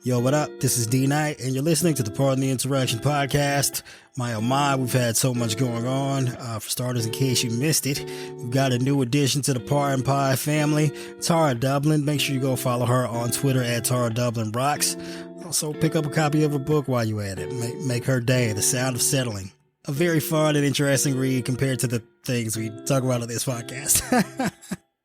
Yo, what up? This is D Knight, and you're listening to the Pardon the Interaction podcast. My oh my, we've had so much going on. For starters, in case you missed it, we've got a new addition to the Pardon Pie family, Tara Dublin. Make sure you go follow her on Twitter at Tara Dublin Rocks. Also, pick up a copy of her book while you're at it. Make her day, The Sound of Settling. A very fun and interesting read compared to the things we talk about on this podcast.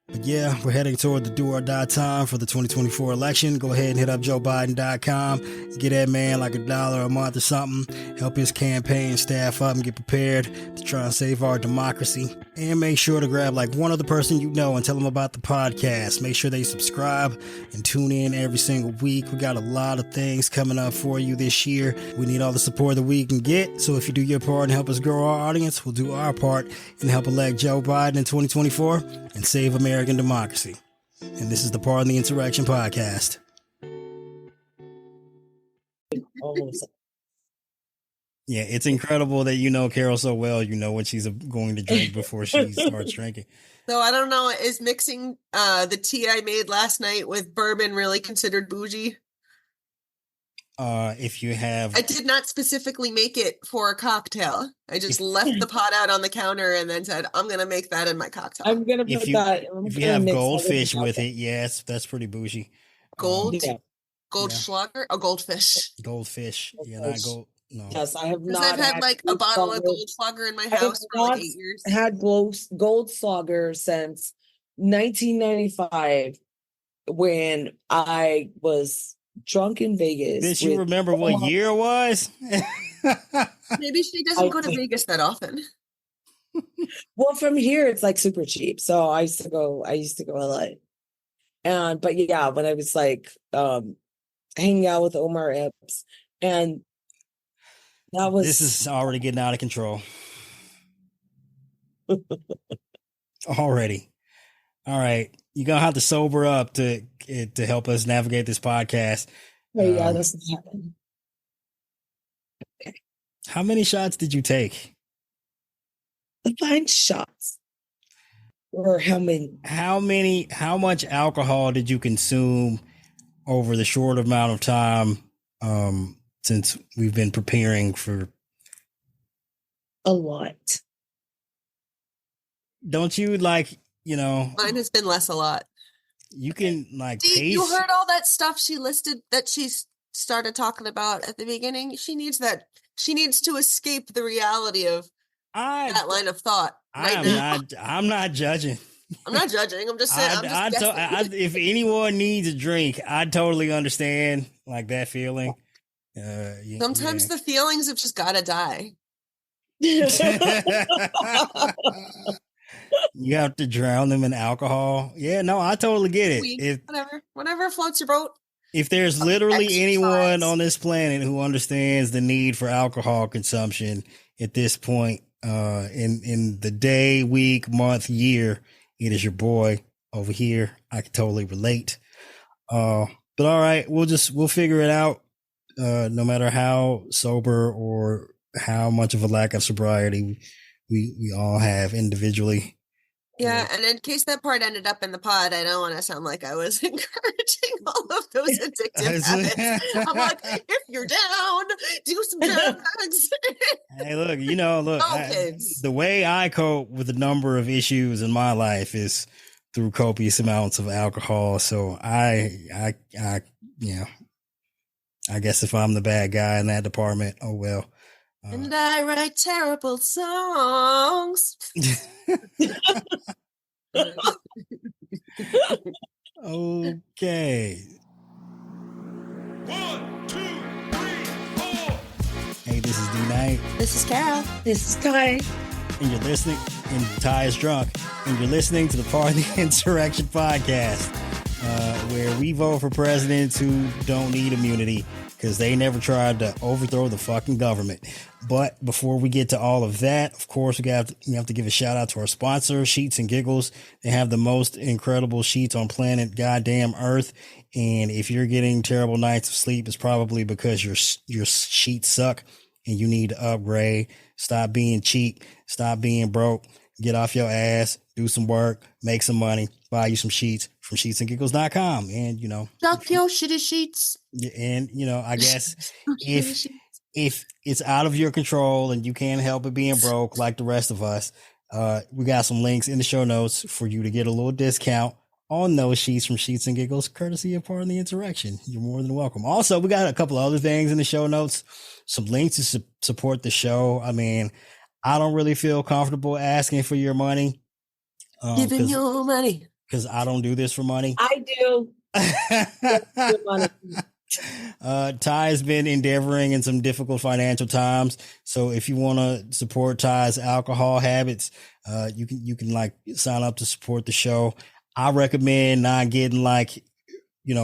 But yeah, we're heading toward the do or die time for the 2024 election. Go ahead and hit up joebiden.com. Get that man like $1 a month or something. Help his campaign staff up and get prepared to try and save our democracy. And make sure to grab like one other person you know and tell them about the podcast. Make sure they subscribe and tune in every single week. We got a lot of things coming up for you this year. We need all the support that we can get. So if you do your part and help us grow our audience, we'll do our part and help elect Joe Biden in 2024 and save American democracy. And this is the Pardon the Interaction podcast. Yeah, it's incredible that you know Carol so well. You know what she's going to drink before she starts drinking. So I don't know, is mixing the tea I made last night with bourbon really considered bougie? If you have... I did not specifically make it for a cocktail. I just left the pot out on the counter and then said, I'm going to make that in my cocktail. I'm going to put that... If you have goldfish with it, yes, that's pretty bougie. Goldschlager? Oh, goldfish. Goldfish. Yeah, not gold... No. Yes, I have not. I've had like a bottle of Goldschlager in my house for like 8 years. I had Goldschlager since 1995 when I was drunk in Vegas. Did you remember what year it was? Maybe she doesn't go to Vegas that often. Well, from here it's like super cheap, so I used to go a lot. But yeah, when I was like hanging out with Omar Epps, and this is already getting out of control. Already. All right. You're going to have to sober up to help us navigate this podcast. Yeah, that's not happening. Okay. How many shots did you take? Define shots. Or how many? How much alcohol did you consume over the short amount of time since we've been preparing for? A lot. Don't you Mine has been less a lot. You can taste. You heard all that stuff she listed that she started talking about at the beginning. She needs that. She needs to escape the reality of that line of thought. I'm not judging. I'm not judging. I'm just saying. If anyone needs a drink, I totally understand like that feeling. Sometimes the feelings have just got to die. You have to drown them in alcohol. Yeah, no, I totally get it. Whatever floats your boat. If there's literally anyone on this planet who understands the need for alcohol consumption at this point, in the day, week, month, year, it is your boy over here. I can totally relate. But all right, we'll figure it out. No matter how sober or how much of a lack of sobriety we all have individually. Yeah, and in case that part ended up in the pod, I don't want to sound like I was encouraging all of those addictive habits. I'm like, if you're down, do some drugs. Hey, look, the way I cope with a number of issues in my life is through copious amounts of alcohol. So I guess if I'm the bad guy in that department, oh well. And I write terrible songs. Okay. 1, 2, 3, 4. Hey, this is D-Night. This is Carol. This is Ty. And you're listening, and Ty is drunk. And you're listening to the Pardon the Insurrection podcast, where we vote for presidents who don't need immunity because they never tried to overthrow the fucking government. But before we get to all of that, of course, we have to give a shout out to our sponsor, Sheets and Giggles. They have the most incredible sheets on planet goddamn Earth. And if you're getting terrible nights of sleep, it's probably because your sheets suck and you need to upgrade. Stop being cheap. Stop being broke. Get off your ass. do some work, make some money, buy you some sheets from sheetsandgiggles.com. And, Duck your shitty sheets. and, I guess Shitty sheets. if it's out of your control and you can't help it being broke like the rest of us, we got some links in the show notes for you to get a little discount on those sheets from Sheets and Giggles, courtesy of Part of the Interaction. You're more than welcome. Also, we got a couple other things in the show notes, some links to support the show. I mean, I don't really feel comfortable asking for your money. Giving your money. Because I don't do this for money. I do. Ty has been endeavoring in some difficult financial times. So if you want to support Ty's alcohol habits, you can like sign up to support the show. I recommend not getting like,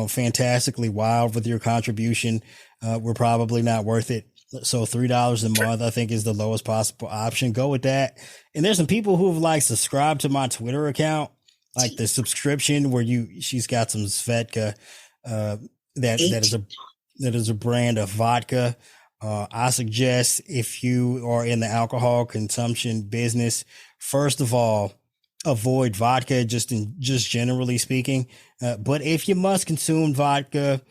fantastically wild with your contribution. We're probably not worth it. So $3 a month, I think, is the lowest possible option. Go with that. And there's some people who've like subscribed to my Twitter account, like the subscription where she's got some Svedka, that is a brand of vodka. I suggest if you are in the alcohol consumption business, first of all, avoid vodka just generally speaking. But if you must consume vodka,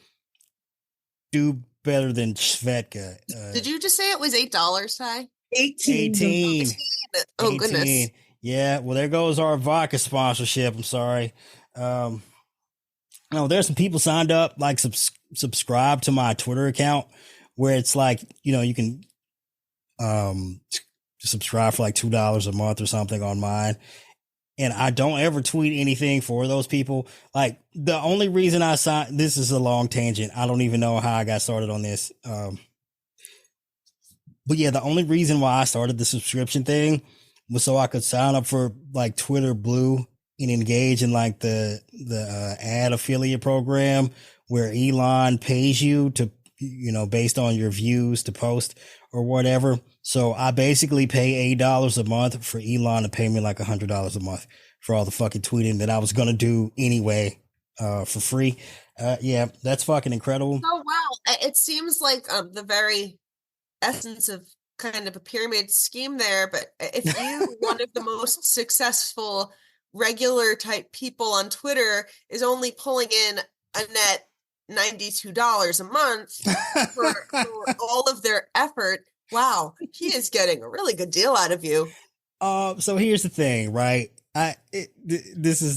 do better than Svedka. Did you just say it was $8, Ty? 18. Oh, goodness. Yeah, well, there goes our vodka sponsorship. I'm sorry. No, there's some people signed up, like subscribe to my Twitter account, where it's like, you can subscribe for like $2 a month or something on mine. And I don't ever tweet anything for those people. Like, the only reason I signed, this is a long tangent. I don't even know how I got started on this. But yeah, the only reason why I started the subscription thing was so I could sign up for like Twitter Blue and engage in like the ad affiliate program where Elon pays you to, based on your views to post or whatever. So I basically pay $8 a month for Elon to pay me like $100 a month for all the fucking tweeting that I was going to do anyway, for free. Yeah, that's fucking incredible. Oh, wow. It seems like the very essence of kind of a pyramid scheme there. But if you, one of the most successful regular type people on Twitter, is only pulling in a net $92 a month for all of their effort, wow, he is getting a really good deal out of you. So here's the thing, right? I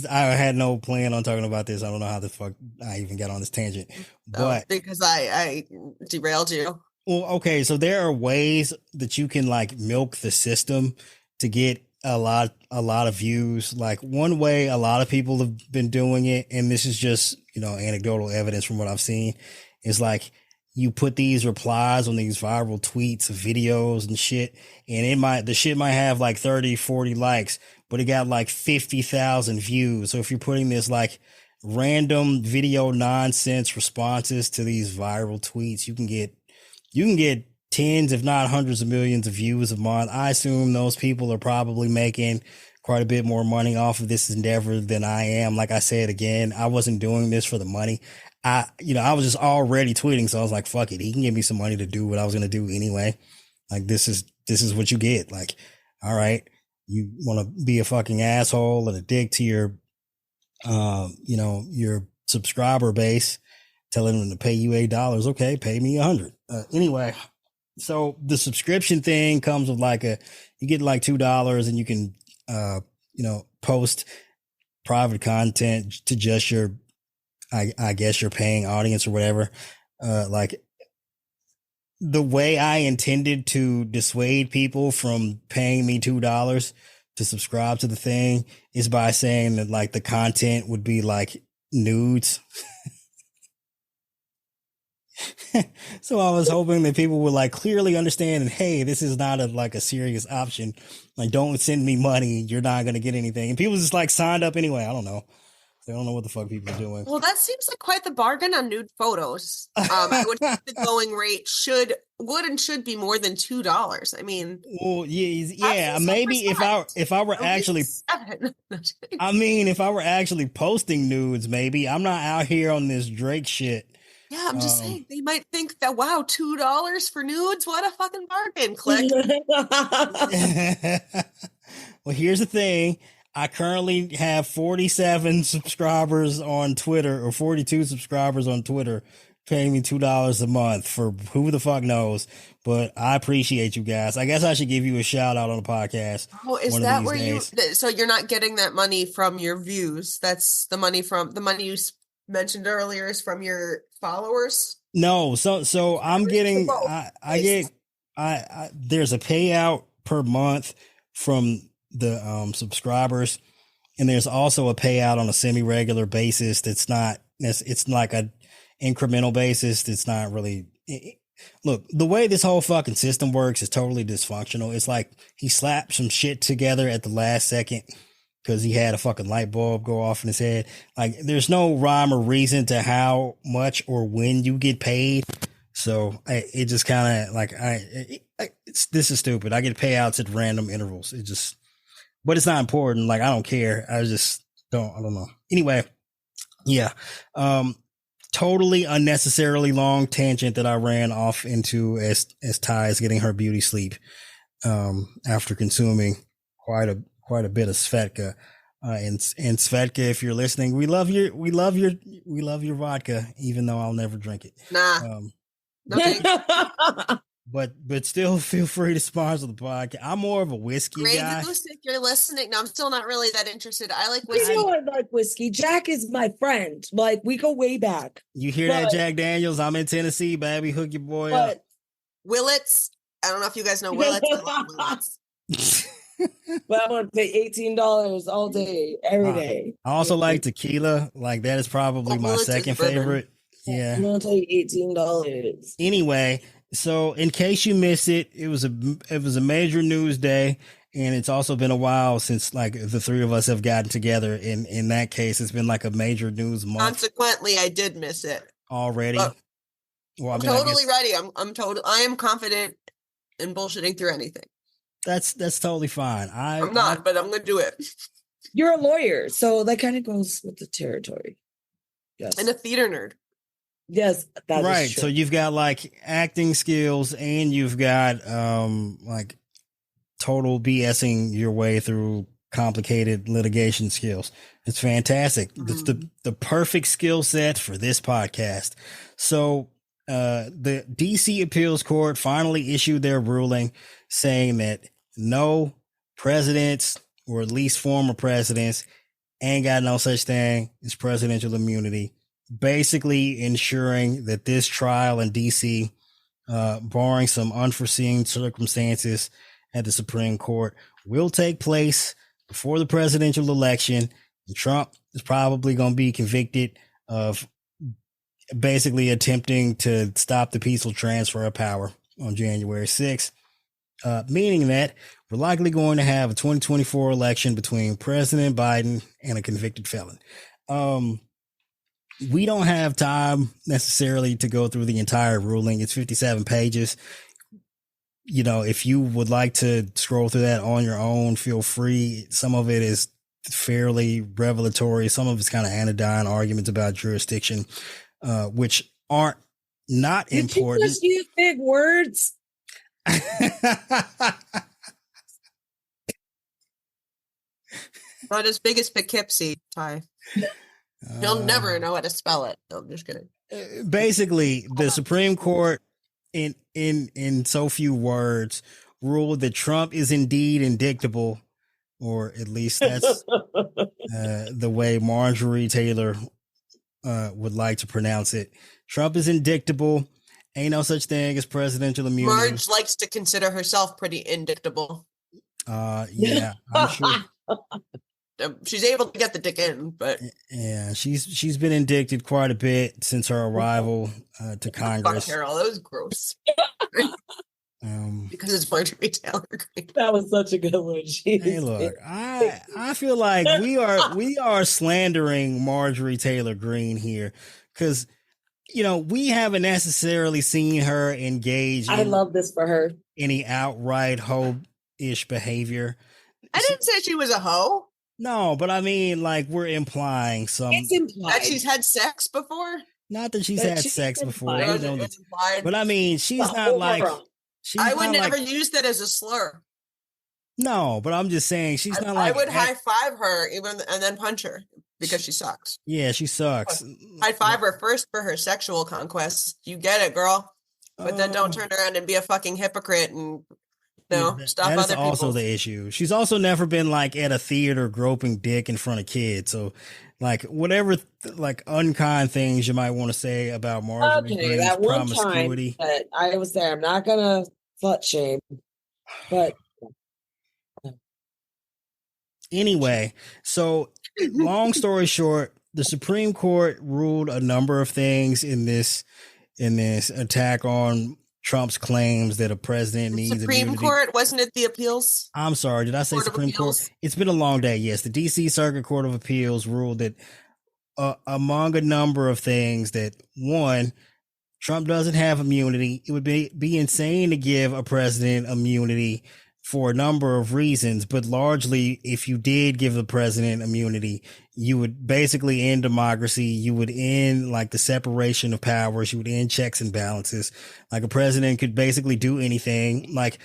had no plan on talking about this. I don't know how the fuck I even got on this tangent, but because I derailed you. Well, okay, so there are ways that you can like milk the system to get a lot of views. Like, one way a lot of people have been doing it, and this is just, anecdotal evidence from what I've seen, is like you put these replies on these viral tweets of videos and shit, and the shit might have like 30, 40 likes, but it got like 50,000 views. So if you're putting this like random video nonsense responses to these viral tweets, you can get tens, if not hundreds of millions of views a month. I assume those people are probably making quite a bit more money off of this endeavor than I am. Like I said, again, I wasn't doing this for the money. I was just already tweeting. So I was like, fuck it. He can give me some money to do what I was going to do anyway. Like, this is what you get. Like, all right, you want to be a fucking asshole and a dick to your subscriber base, telling them to pay you $8. Okay, pay me $100. Anyway, so the subscription thing comes with like you get like $2 and you can, post private content to just your, I guess your paying audience or whatever. Like, the way I intended to dissuade people from paying me $2 to subscribe to the thing is by saying that like the content would be like nudes. So I was hoping that people would like clearly understand and, hey, this is not a serious option. Like, don't send me money. You're not going to get anything. And people just like signed up anyway. I don't know. They don't know what the fuck people are doing. Well, that seems like quite the bargain on nude photos. I would think the going rate should be more than $2. I mean, well, yeah, maybe if I were actually, if I were actually posting nudes, maybe. I'm not out here on this Drake shit. Yeah, I'm just saying, they might think that, wow, $2 for nudes, what a fucking bargain. Click. Well, here's the thing. I currently have 47 subscribers on Twitter, or 42 subscribers on Twitter, paying me $2 a month for who the fuck knows. But I appreciate you guys. I guess I should give you a shout out on the podcast. Oh, is one of that these where days. so you're not getting that money from your views? That's the money you mentioned earlier is from your followers? No, so I'm getting Both. I there's a payout per month from the subscribers, and there's also a payout on a semi-regular basis that's not, it's like a incremental basis that's not really look, the way this whole fucking system works is totally dysfunctional. It's like he slapped some shit together at the last second because he had a fucking light bulb go off in his head. Like, there's no rhyme or reason to how much or when you get paid. So it just kind of like, this is stupid. I get payouts at random intervals. It just, but it's not important. Like, I don't care. I don't know. Anyway, yeah. Totally unnecessarily long tangent that I ran off into as Ty is getting her beauty sleep, after consuming quite a bit of Svedka. And Svedka, if you're listening, we love your vodka, even though I'll never drink it. Nah. No thanks. But still feel free to sponsor the podcast. I'm more of a whiskey Grey guy. Goose, if you're listening, no, I'm still not really that interested. I like I whiskey. know I like whiskey. Jack is my friend. Like, we go way back. You hear that, Jack Daniels? I'm in Tennessee, baby. Hook your boy up. Willets. I don't know if you guys know Willets. I love Willets. But I'm gonna pay $18 all day, every day. I also like tequila. Like, that is probably my Willets is second bourbon. favorite. Yeah. I'm gonna take $18. Anyway, so in case you missed it, it was a major news day, and it's also been a while since like the three of us have gotten together. In that case, it's been like a major news month Consequently, I did miss it. already. But Well, I I'm mean, totally ready. I am confident in bullshitting through anything. that's totally fine. I'm not, but I'm gonna do it. You're a lawyer, so that kind of goes with the territory. Yes. And a theater nerd. Yes, that's right. true. So you've got like acting skills, and you've got like total BSing your way through complicated litigation skills. It's fantastic. It's the perfect skill set for this podcast. So the DC Appeals Court finally issued their ruling saying that no presidents, or at least former presidents, ain't got no such thing as presidential immunity, basically ensuring that this trial in DC, barring some unforeseen circumstances at the Supreme Court, will take place before the presidential election. And Trump is probably going to be convicted of basically attempting to stop the peaceful transfer of power on January 6th, meaning that we're likely going to have a 2024 election between President Biden and a convicted felon. We don't have time necessarily to go through the entire ruling. It's 57 pages. You know, if you would like to scroll through that on your own, feel free. Some of it is fairly revelatory. Some of it's kind of anodyne arguments about jurisdiction, which aren't not important. You just use big words. Not as big as Poughkeepsie, Ty. You'll never know how to spell it. No, I'm just kidding. Basically, the Supreme Court, in so few words, ruled that Trump is indeed indictable, or at least that's the way Marjorie Taylor would like to pronounce it. Trump is indictable. Ain't no such thing as presidential immunity. Marge likes to consider herself pretty indictable. Yeah, I'm sure. She's able to get the dick in, but Yeah, she's been indicted quite a bit since her arrival to Congress. fuck Carol, that was gross. Because it's Marjorie Taylor Greene. That was such a good one. Hey, look, I feel like we are slandering Marjorie Taylor Greene here, because we haven't necessarily seen her engage. I love this for her. Any outright hoe-ish behavior. I didn't say she was a hoe. No, but I mean, like, we're implying some. It's implied. That she's had sex before. Not that she's But had she's sex before. implied. We know that. It's implied. but I mean, she's not like. She's I not would like, never use that as a slur. No, but I'm just saying she's not I like would high five her even and then punch her because she sucks. yeah, she sucks. High five her first for her sexual conquests. You get it, girl. But then don't turn around and be a fucking hypocrite and stop that is other also people. the issue. She's also never been like at a theater groping dick in front of kids. So, like whatever like unkind things you might want to say about Marjorie Okay, Greene's that one time promiscuity. that I was there, I'm not gonna slut shame, but Anyway, so long story short, the Supreme Court ruled a number of things in this attack on Trump's claims that a president needs Supreme immunity. Court, wasn't it the appeals? I'm sorry, did I say Court of Supreme Court? Appeals? It's been a long day. Yes, the DC Circuit Court of Appeals ruled that among a number of things that one, Trump doesn't have immunity. It would be insane to give a president immunity for a number of reasons, but largely, if you did give the president immunity, you would basically end democracy. You would end like the separation of powers. You would end checks and balances. Like a president could basically do anything. Like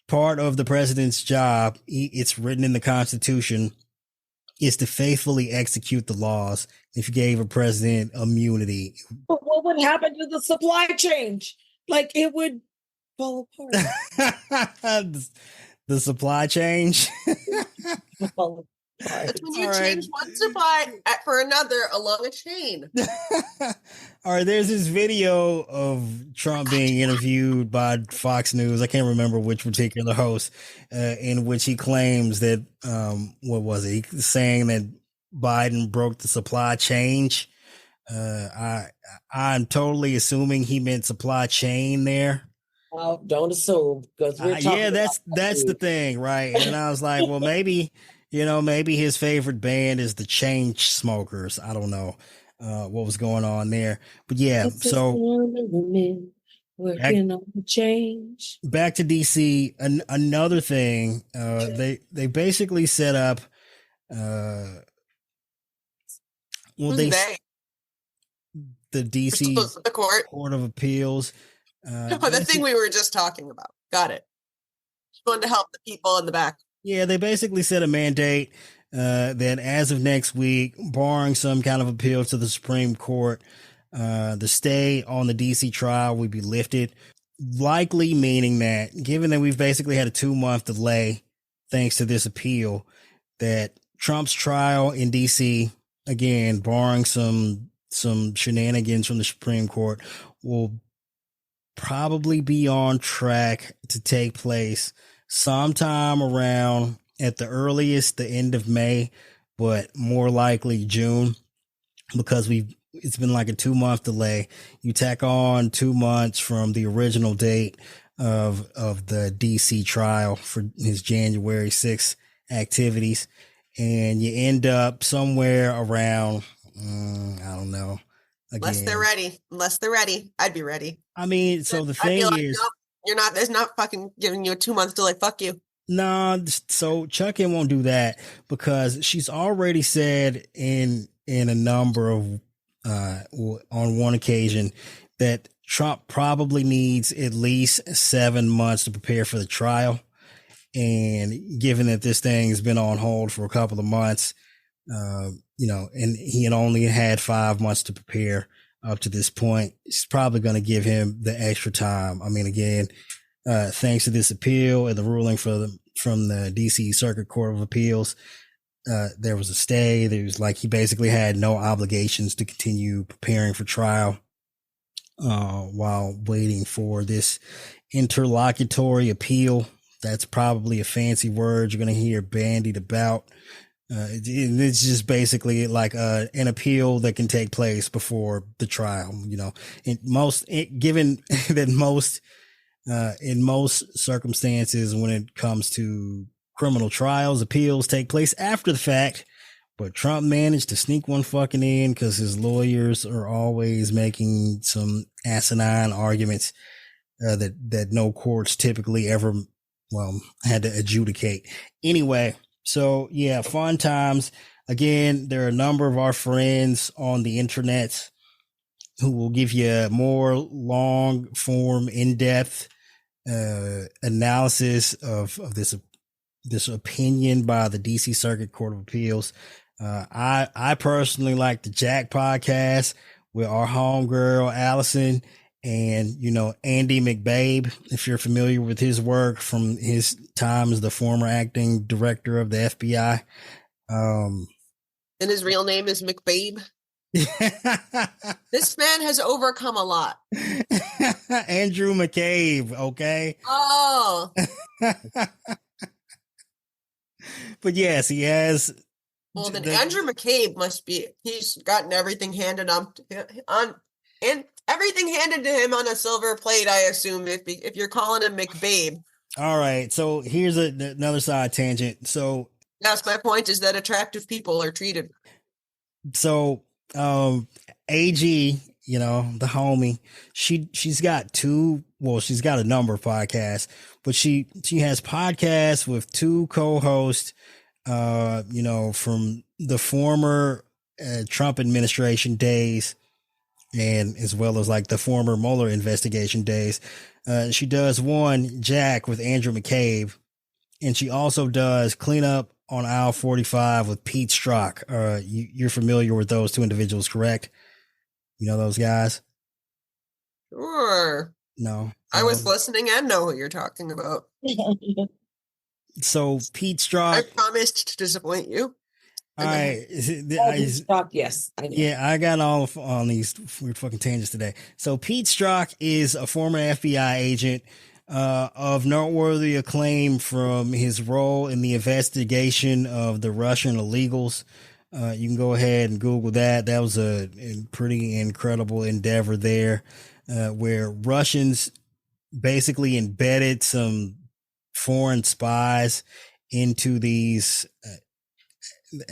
part of the president's job, it's written in the Constitution, is to faithfully execute the laws. If you gave a president immunity, but what would happen to the supply chain? Like it would fall apart. the supply change. Fall That's when you All right. change one supply for another along a chain. All right, there's this video of Trump being interviewed by Fox News. I can't remember which particular host, in which he claims that what was it? He's saying that Biden broke the supply change. I'm totally assuming he meant supply chain there. Well, don't assume because we're talking. Yeah, that's the thing, right? And I was like, well, maybe his favorite band is the Chainsmokers. I don't know what was going on there, but yeah. So working on the change. Back to DC. Another thing, they basically set up. The DC the Court of Appeals. The thing we were just talking about. Got it. Going to help the people in the back. Yeah, they basically set a mandate that as of next week, barring some kind of appeal to the Supreme Court, the stay on the DC trial will be lifted, likely meaning that given that we've basically had a 2-month delay thanks to this appeal, that Trump's trial in DC, again, barring some shenanigans from the Supreme Court, will probably be on track to take place sometime around, at the earliest, the end of May, but more likely June, because it's been like a 2-month delay. You tack on 2 months from the original date of the DC trial for his January 6th activities, and you end up somewhere around, I don't know. Again, Unless they're ready. I'd be ready. I mean, so the thing is, no, you're not. There's not fucking giving you a 2 month delay. Fuck you. No, so Chuck-in won't do that because she's already said in a number of on one occasion that Trump probably needs at least 7 months to prepare for the trial. And given that this thing's been on hold for a couple of months, and he had only had 5 months to prepare up to this point, it's probably going to give him the extra time. I mean, again, thanks to this appeal and the ruling from the DC Circuit Court of Appeals, there was a stay. There was he basically had no obligations to continue preparing for trial while waiting for this interlocutory appeal. That's probably a fancy word you're going to hear bandied about. It's just basically like an appeal that can take place before the trial. In most circumstances, when it comes to criminal trials, appeals take place after the fact. But Trump managed to sneak one fucking in because his lawyers are always making some asinine arguments that no courts typically ever had to adjudicate. Anyway. So yeah, fun times. Again, there are a number of our friends on the internet who will give you more long form, in-depth analysis of this this opinion by the DC Circuit Court of Appeals. I personally like the Jack podcast with our homegirl Allison and, you know, Andy McCabe, if you're familiar with his work from his time as the former acting director of the FBI. And his real name is McCabe. This man has overcome a lot. Andrew McCabe, okay? Oh. But yes, he has. Well, then Andrew McCabe he's gotten everything handed and everything handed to him on a silver plate, I assume, if you're calling him McBabe. All right, so here's another side tangent. So that's my point, is that attractive people are treated. So AG, you know, the homie, she's got a number of podcasts, but she has podcasts with two co-hosts, you know, from the former Trump administration days, and as well as like the former Mueller investigation days. She does one, Jack, with Andrew McCabe, and she also does Cleanup on aisle 45 with Pete Strzok. You're familiar with those two individuals, correct? You know those guys? Sure. No. I was listening and know what you're talking about. So Pete Strzok. I promised to disappoint you. All right. Yes. I know. Yeah, I got all on these weird fucking tangents today. So Pete Strzok is a former FBI agent of noteworthy acclaim from his role in the investigation of the Russian illegals. You can go ahead and Google that. That was a pretty incredible endeavor there, where Russians basically embedded some foreign spies into these.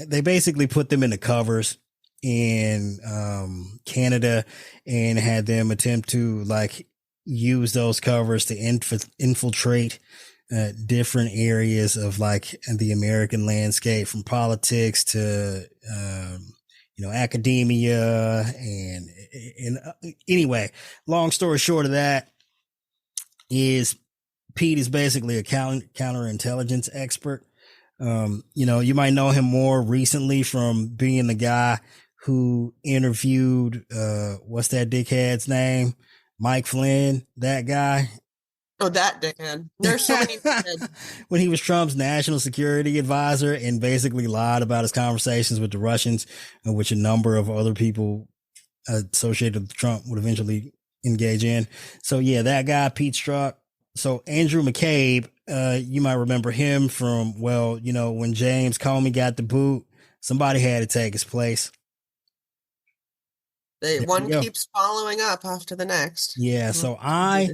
They basically put them in the covers in Canada and had them attempt to like use those covers to infiltrate different areas of like the American landscape, from politics to you know, academia, and anyway, long story short of that is Pete is basically a counterintelligence expert. You know, you might know him more recently from being the guy who interviewed what's that dickhead's name? Mike Flynn, that guy. Oh, that dickhead. There's so many dickheads. When he was Trump's national security advisor and basically lied about his conversations with the Russians, which a number of other people associated with Trump would eventually engage in. So yeah, that guy, Pete Strzok. So Andrew McCabe, you might remember him from, well, you know, when James Comey got the boot, somebody had to take his place. One keeps following up after the next. Yeah, so I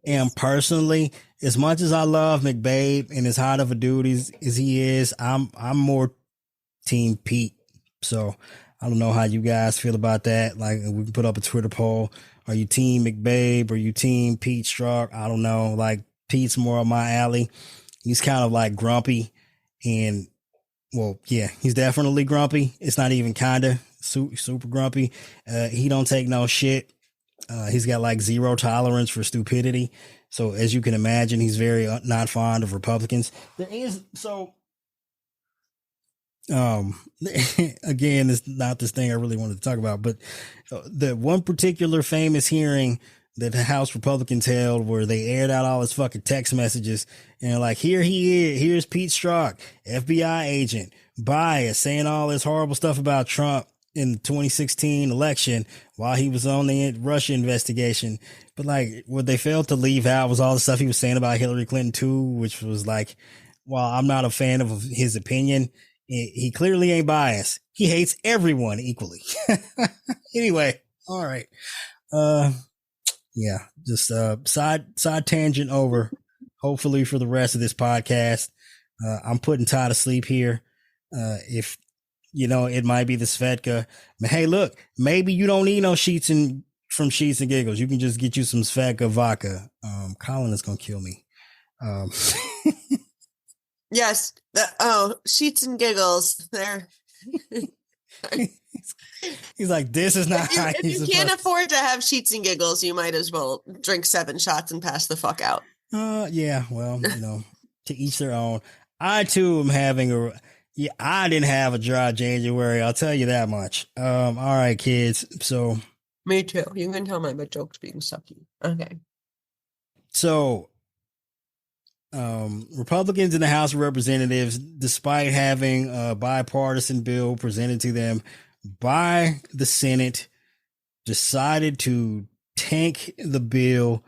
am personally, as much as I love McCabe and as hot of a dude as he is, I'm more team Pete. So I don't know how you guys feel about that. Like, we can put up a Twitter poll. Are you team McCabe? Are you team Pete Strzok? I don't know. Like, Pete's more on my alley. He's kind of like grumpy, and well, yeah, he's definitely grumpy. It's not even kinda super grumpy. He don't take no shit. He's got like zero tolerance for stupidity. So as you can imagine, he's very not fond of Republicans. There is again, it's not this thing I really wanted to talk about, but the one particular famous hearing that the House Republicans held, where they aired out all his fucking text messages, and like, here he is, here's Pete Strzok, FBI agent, bias, saying all this horrible stuff about Trump in the 2016 election while he was on the Russia investigation. But like, what they failed to leave out was all the stuff he was saying about Hillary Clinton too, which was like, while I'm not a fan of his opinion, he clearly ain't biased. He hates everyone equally. Anyway, all right. Yeah, just side tangent over, hopefully, for the rest of this podcast. I'm putting Todd to sleep here. If you know, it might be the Svedka. Hey, look, maybe you don't need no sheets from Sheets and Giggles. You can just get you some Svedka vodka. Colin is gonna kill me. Yes. Sheets and Giggles. There. He's like, this is not. If you can't afford to have Sheets and Giggles, you might as well drink 7 shots and pass the fuck out. Yeah. Well, you know, to each their own. I too am having I didn't have a dry January. I'll tell you that much. All right, kids. So Me too. You can tell my jokes being sucky. Okay. So, Republicans in the House of Representatives, despite having a bipartisan bill presented to them by the Senate, decided to tank the bill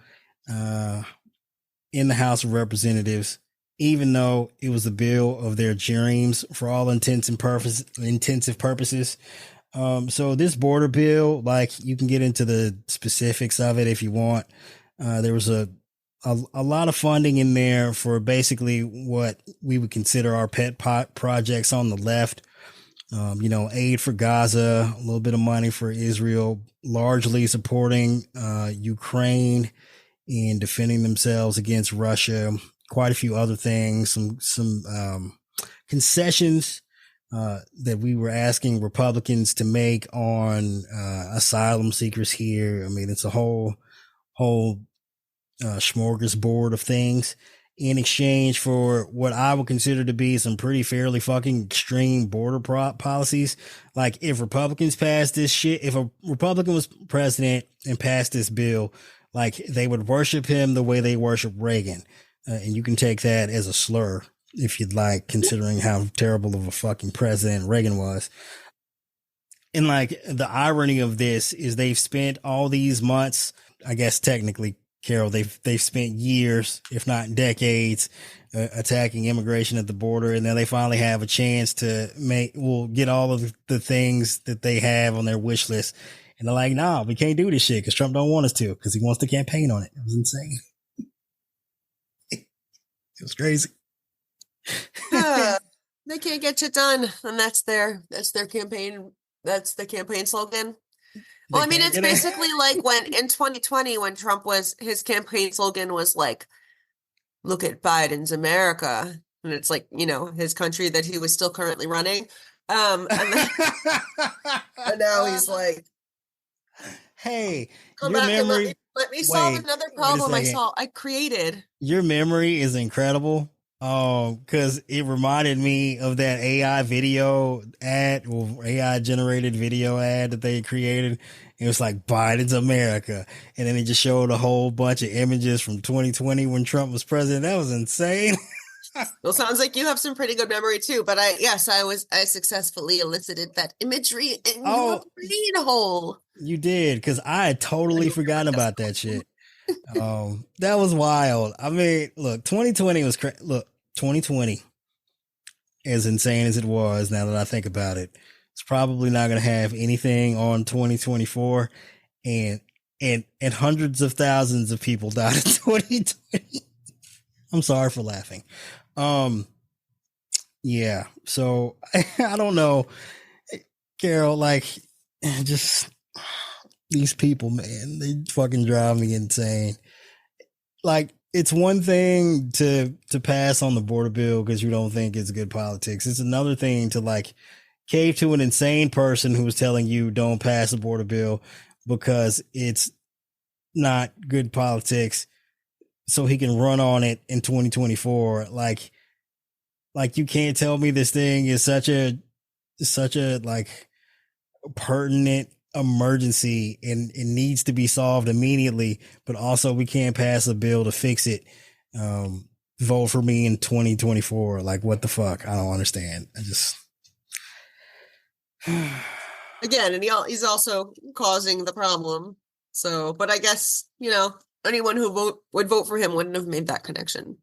in the House of Representatives, even though it was the bill of their dreams for all intents and intensive purposes. So this border bill, like, you can get into the specifics of it if you want. There was a lot of funding in there for basically what we would consider our pet projects on the left. Aid for Gaza, a little bit of money for Israel, largely supporting Ukraine in defending themselves against Russia. Quite a few other things, some concessions that we were asking Republicans to make on asylum seekers here. I mean, it's a whole smorgasbord of things in exchange for what I would consider to be some pretty fairly fucking extreme border policies. Like, if Republicans passed this shit, if a Republican was president and passed this bill, like, they would worship him the way they worship Reagan. And you can take that as a slur if you'd like, considering how terrible of a fucking president Reagan was. And like, the irony of this is they've spent all these months, I guess technically, Carol, they've spent years, if not decades, attacking immigration at the border, and then they finally have a chance to get all of the things that they have on their wish list, and they're like, "Nah, we can't do this shit because Trump don't want us to, because he wants to campaign on it." It was insane. It was crazy. They can't get shit done, and that's their campaign. That's the campaign slogan. Well, I mean, it's basically like when in 2020, when Trump his campaign slogan was like, "Look at Biden's America," and it's like, his country that he was still currently running. And now he's like, "Hey, come your back memory. And let me solve another problem I created." Your memory is incredible. Because it reminded me of that AI video ad, or AI generated video ad that they created. It was like, Biden's America. And then it just showed a whole bunch of images from 2020 when Trump was president. That was insane. Well, sounds like you have some pretty good memory too. But I successfully elicited that imagery in your brain hole. You did, because I had totally forgotten about that shit. That was wild. I mean, look, 2020 was look, 2020, as insane as it was, now that I think about it, it's probably not going to have anything on 2024, and hundreds of thousands of people died in 2020. I'm sorry for laughing. Yeah. So I don't know, Carol, like, just these people, man, they fucking drive me insane. Like, it's one thing to pass on the border bill because you don't think it's good politics. It's another thing to like cave to an insane person who was telling you don't pass the border bill because it's not good politics, so he can run on it in 2024. Like you can't tell me this thing is such a like pertinent emergency and it needs to be solved immediately, but also we can't pass a bill to fix it. Vote for me in 2024. Like, what the fuck? I don't understand. I just again, and he's also causing the problem. So, but I guess, anyone who would vote for him wouldn't have made that connection.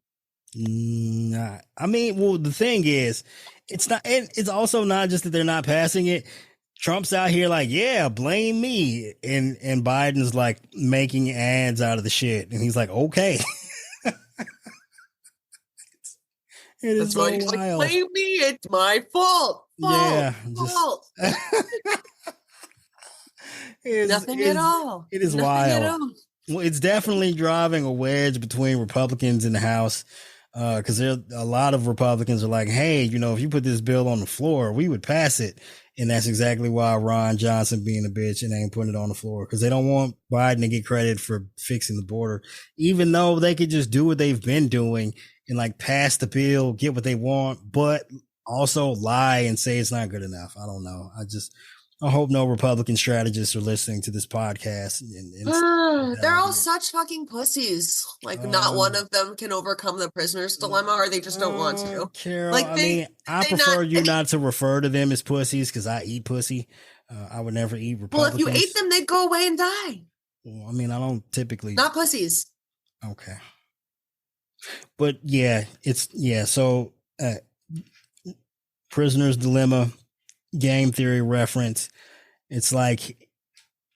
Nah. I mean, well, the thing is, it's also not just that they're not passing it. Trump's out here like, yeah, blame me. And Biden's like making ads out of the shit. And he's like, okay. It is so wild. Like, blame me. It's my fault. Yeah. Fault. Nothing at all. It is wild. Well, it's definitely driving a wedge between Republicans in the House. Because there a lot of Republicans are like, hey, you know, if you put this bill on the floor, we would pass it. And that's exactly why Ron Johnson being a bitch and ain't putting it on the floor, because they don't want Biden to get credit for fixing the border, even though they could just do what they've been doing and like pass the bill, get what they want, but also lie and say it's not good enough. I don't know. I hope no Republican strategists are listening to this podcast. They're all such fucking pussies. Like, not one of them can overcome the prisoner's dilemma, or they just don't want to. Carol, Like, I prefer you not to refer to them as pussies because I eat pussy. I would never eat Republicans. Well, if you ate them, they'd go away and die. Well, I mean, I don't typically. Not pussies. Okay. But yeah, so prisoner's dilemma, game theory reference. It's like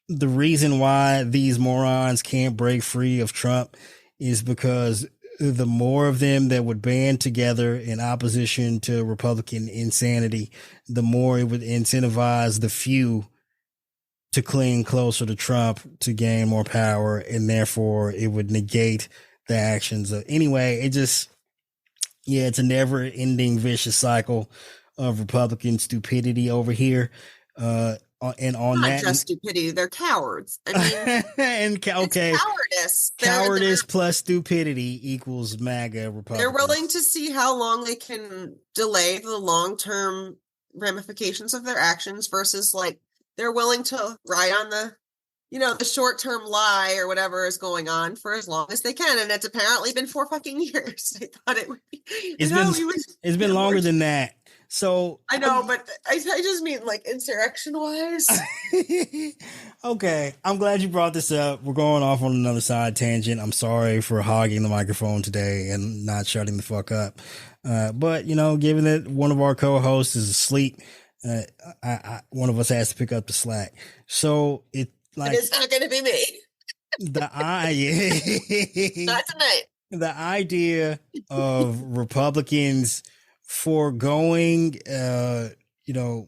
the reason why these morons can't break free of Trump is because the more of them that would band together in opposition to Republican insanity, the more it would incentivize the few to cling closer to Trump to gain more power, and therefore it would negate the actions of anyway. It's a never ending vicious cycle of Republican stupidity over here. And on Not that, just stupidity, they're cowards. I mean, and okay, cowardice. Cowardice plus stupidity equals MAGA Republicans. They're willing to see how long they can delay the long-term ramifications of their actions versus like they're willing to ride on the, the short-term lie or whatever is going on for as long as they can. And it's apparently been 4 fucking years. I thought it would be. It's been longer than that. So I know, but I just mean like insurrection-wise. Okay, I'm glad you brought this up. We're going off on another side tangent. I'm sorry for hogging the microphone today and not shutting the fuck up. But given that one of our co-hosts is asleep, one of us has to pick up the slack. So it's not going to be me. Not tonight. The idea of Republicans foregoing,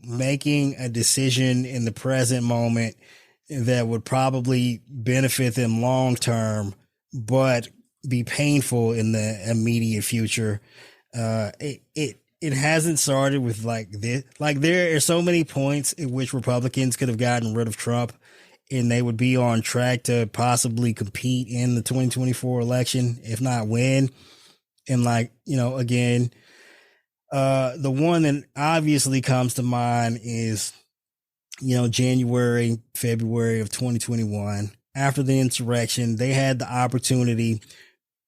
making a decision in the present moment that would probably benefit them long term, but be painful in the immediate future. It hasn't started with like this. Like there are so many points at which Republicans could have gotten rid of Trump, and they would be on track to possibly compete in the 2024 election, if not win. And again. The one that obviously comes to mind is, January, February of 2021. After the insurrection, they had the opportunity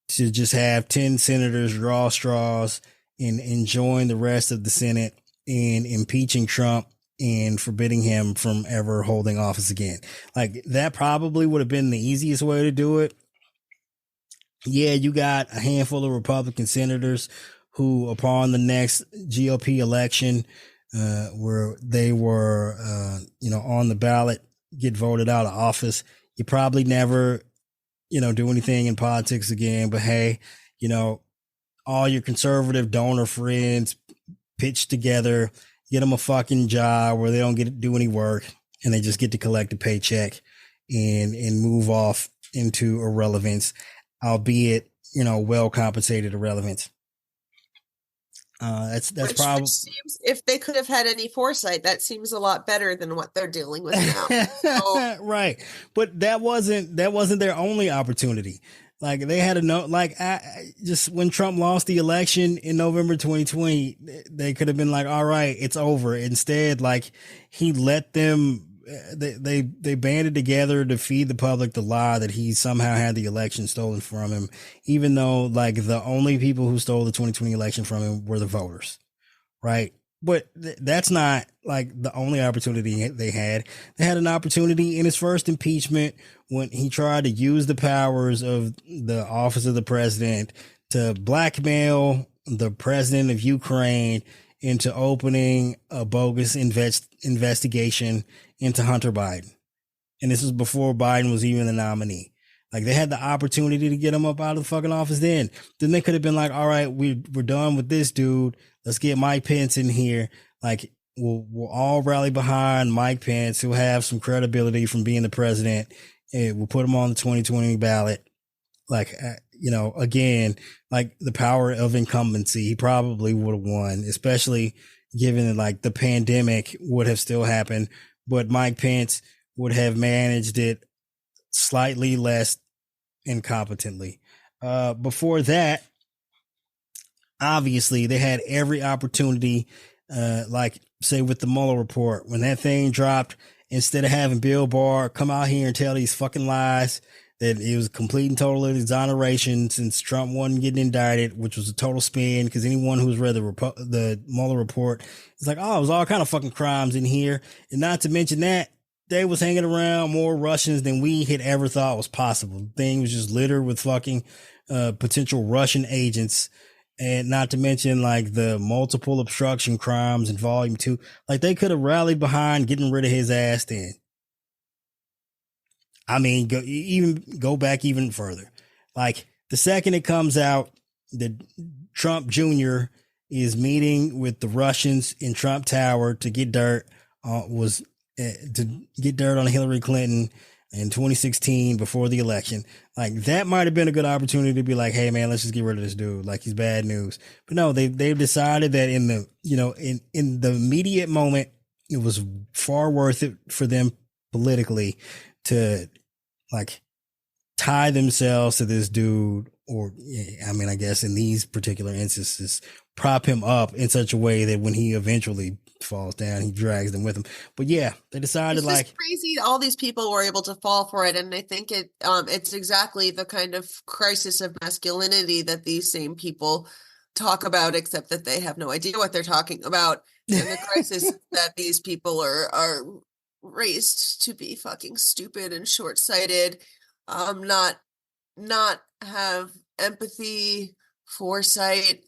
to just have 10 senators draw straws and join the rest of the Senate in impeaching Trump and forbidding him from ever holding office again. Like that probably would have been the easiest way to do it. Yeah, you got a handful of Republican senators who, upon the next GOP election, where they were, on the ballot, get voted out of office. You probably never, do anything in politics again. But hey, all your conservative donor friends pitch together, get them a fucking job where they don't get to do any work and they just get to collect a paycheck and move off into irrelevance, albeit, well compensated irrelevance. That's probably seems, if they could have had any foresight, that seems a lot better than what they're dealing with now. So. Right. But that wasn't their only opportunity. Like they had just when Trump lost the election in November 2020, they could have been like, all right, it's over. Instead, like he let them, they banded together to feed the public the lie that he somehow had the election stolen from him, even though like the only people who stole the 2020 election from him were the voters. Right. But that's not like the only opportunity they had. They had an opportunity in his first impeachment when he tried to use the powers of the office of the president to blackmail the president of Ukraine into opening a bogus investigation into Hunter Biden. And this was before Biden was even the nominee. Like they had the opportunity to get him up out of the fucking office then. Then they could have been like, all right, we're done with this dude. Let's get Mike Pence in here. Like we'll all rally behind Mike Pence, who'll have some credibility from being the president. And we'll put him on the 2020 ballot. Like, again, like the power of incumbency, he probably would have won, especially given that like the pandemic would have still happened, but Mike Pence would have managed it slightly less incompetently. Before that, obviously they had every opportunity, like say with the Mueller report, when that thing dropped, instead of having Bill Barr come out here and tell these fucking lies that it was complete and total exoneration since Trump wasn't getting indicted, which was a total spin, because anyone who's read the Mueller report is like, oh, it was all kind of fucking crimes in here. And not to mention that they was hanging around more Russians than we had ever thought was possible. The thing was just littered with fucking potential Russian agents. And not to mention like the multiple obstruction crimes in volume 2. Like they could have rallied behind getting rid of his ass then. I mean, go back even further. Like the second it comes out that Trump Jr. is meeting with the Russians in Trump Tower to get dirt, to get dirt on Hillary Clinton in 2016 before the election. Like that might have been a good opportunity to be like, hey man, let's just get rid of this dude. Like he's bad news. But no, they've decided that in the, in the immediate moment, it was far worth it for them politically to like tie themselves to this dude, or I mean, I guess in these particular instances, prop him up in such a way that when he eventually falls down, he drags them with him. But yeah, they decided it's like just crazy. All these people were able to fall for it, and I think it's exactly the kind of crisis of masculinity that these same people talk about, except that they have no idea what they're talking about, and the crisis that these people are raised to be fucking stupid and short-sighted, not have empathy, foresight,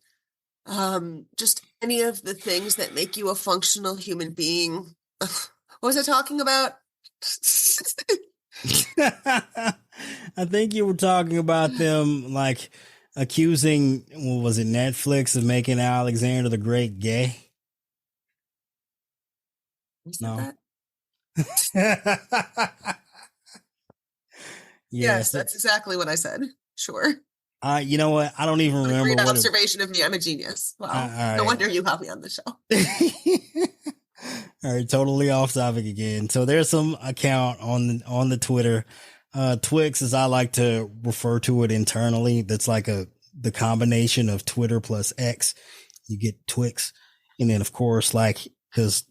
just any of the things that make you a functional human being. What was I talking about? I think you were talking about them like accusing, what was it, Netflix of making Alexander the Great gay? No. That? Yes, that's exactly what I said. Sure. You know what? I don't even remember. Great observation of me. I'm a genius. Wow. Right. No wonder you have me on the show. All right, totally off topic again. So there's some account on the Twitter, Twix, as I like to refer to it internally. That's like the combination of Twitter plus X. You get Twix, and then of course, like, because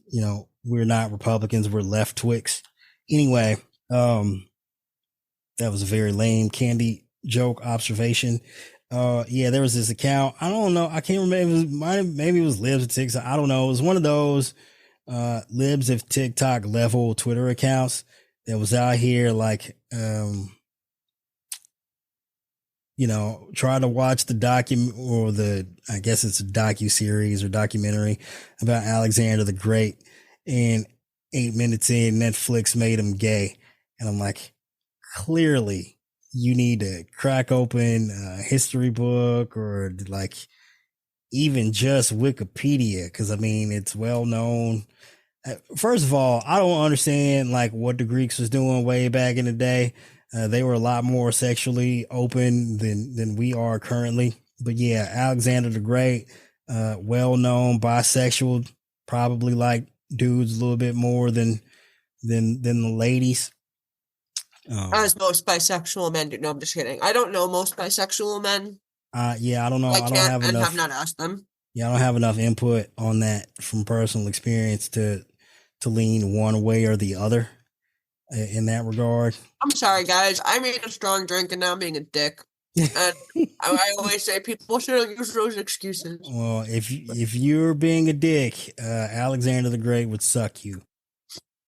we're not Republicans, we're left Twix. Anyway, that was a very lame candy joke observation. Yeah, there was this account. I don't know. I can't remember. Maybe it was Libs of TikTok. I don't know. It was one of those Libs of TikTok level Twitter accounts that was out here like, try to watch the I guess it's a docu-series or documentary about Alexander the Great, and 8 minutes in, Netflix made him gay. And I'm like, clearly you need to crack open a history book or like even just Wikipedia. Cause I mean, it's well known. First of all, I don't understand like what the Greeks was doing way back in the day. They were a lot more sexually open than we are currently. But yeah, Alexander the Great, well known, bisexual, probably like dudes a little bit more than the ladies. As most bisexual men do. No, I'm just kidding. I don't know most bisexual men. Yeah, I don't know. I don't have enough. Have not asked them. Yeah, I don't have enough input on that from personal experience to lean one way or the other in that regard. I'm sorry, guys. I made a strong drink and now I'm being a dick. And I always say people shouldn't use those excuses. Well, if you're being a dick, Alexander the Great would suck you.